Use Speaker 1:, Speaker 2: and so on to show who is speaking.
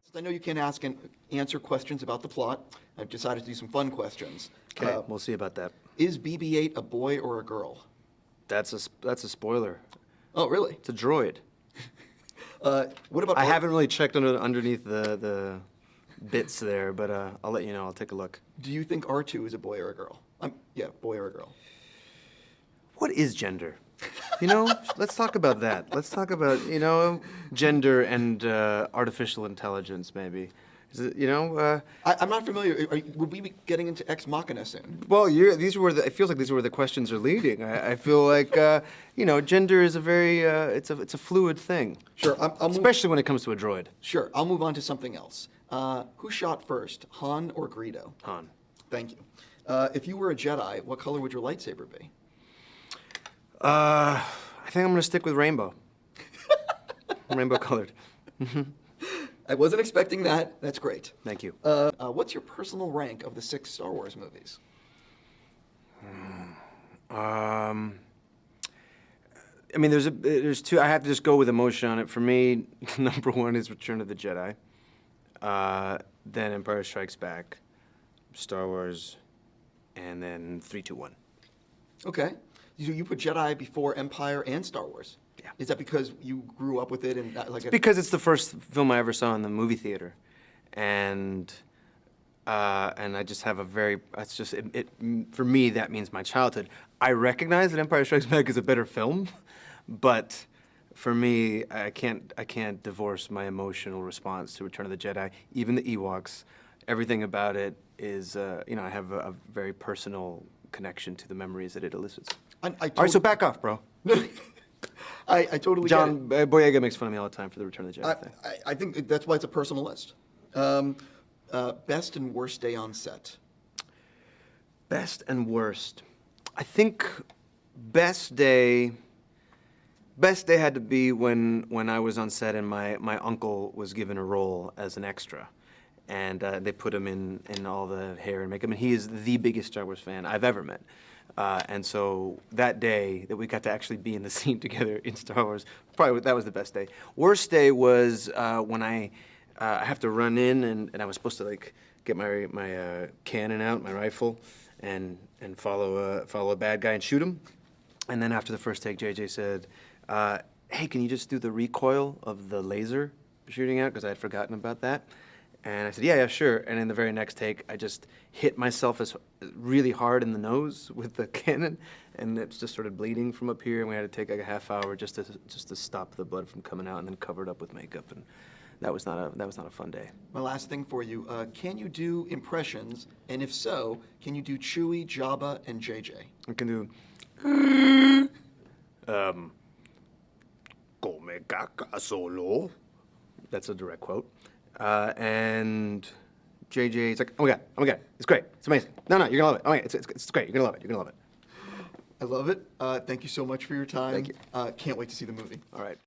Speaker 1: Since I know you can't ask and answer questions about the plot, I've decided to do some fun questions.
Speaker 2: Okay, we'll see about that.
Speaker 1: Is BB-8 a boy or a girl?
Speaker 2: That's a spoiler.
Speaker 1: Oh, really?
Speaker 2: It's a droid.
Speaker 1: What about?
Speaker 2: I haven't really checked underneath the bits there, but I'll let you know. I'll take a look.
Speaker 1: Do you think R2 is a boy or a girl? Yeah, boy or a girl.
Speaker 2: What is gender? You know, let's talk about that. Let's talk about, gender and artificial intelligence, maybe. Is it,
Speaker 1: I'm not familiar. Will we be getting into Ex Machina soon?
Speaker 2: Well, these were it feels like these are where the questions are leading. I feel like, gender is a very, it's a fluid thing.
Speaker 1: Sure.
Speaker 2: Especially when it comes to a droid.
Speaker 1: Sure. I'll move on to something else. Who shot first, Han or Greedo?
Speaker 2: Han.
Speaker 1: Thank you. If you were a Jedi, what color would your lightsaber be?
Speaker 2: I think I'm gonna stick with rainbow. Rainbow colored.
Speaker 1: I wasn't expecting that. That's great.
Speaker 2: Thank you.
Speaker 1: What's your personal rank of the 6 Star Wars movies?
Speaker 2: I mean, there's two. I have to just go with emotion on it. For me, number 1 is Return of the Jedi. Then Empire Strikes Back, Star Wars, and then 3, 2, 1.
Speaker 1: Okay. You put Jedi before Empire and Star Wars.
Speaker 2: Yeah.
Speaker 1: Is that because you grew up with it and
Speaker 2: Because it's the first film I ever saw in the movie theater, and I just have a very. That's just it. For me, that means my childhood. I recognize that Empire Strikes Back is a better film, but for me, I can't divorce my emotional response to Return of the Jedi. Even the Ewoks, everything about it is. I have a very personal connection to the memories that it elicits. All right, so back off, bro.
Speaker 1: I totally
Speaker 2: John
Speaker 1: get it.
Speaker 2: Boyega makes fun of me all the time for the Return of the Jedi thing.
Speaker 1: I think that's why it's a personal list. Best and worst day on set.
Speaker 2: Best and worst. I think best day had to be when I was on set and my uncle was given a role as an extra. And they put him in all the hair and makeup. And he is the biggest Star Wars fan I've ever met. And so that day that we got to actually be in the scene together in Star Wars, probably that was the best day. Worst day was when I have to run in and I was supposed to get my cannon out, my rifle, and follow a bad guy and shoot him. And then after the first take, JJ said, "Hey, can you just do the recoil of the laser shooting out?" Because I had forgotten about that. And I said, yeah, sure. And in the very next take, I just hit myself really hard in the nose with the cannon, and it just started bleeding from up here. And we had to take like a half hour just to stop the blood from coming out, and then cover it up with makeup. And that was not a fun day.
Speaker 1: My last thing for you: can you do impressions? And if so, can you do Chewie, Jabba, and JJ?
Speaker 2: I can do. Come caca solo. That's a direct quote. And JJ's like, oh my god, it's great, it's amazing. No, you're gonna love it. Oh my god, it's great. You're gonna love it.
Speaker 1: I love it. Thank you so much for your time.
Speaker 2: Thank you.
Speaker 1: Can't wait to see the movie.
Speaker 2: All right.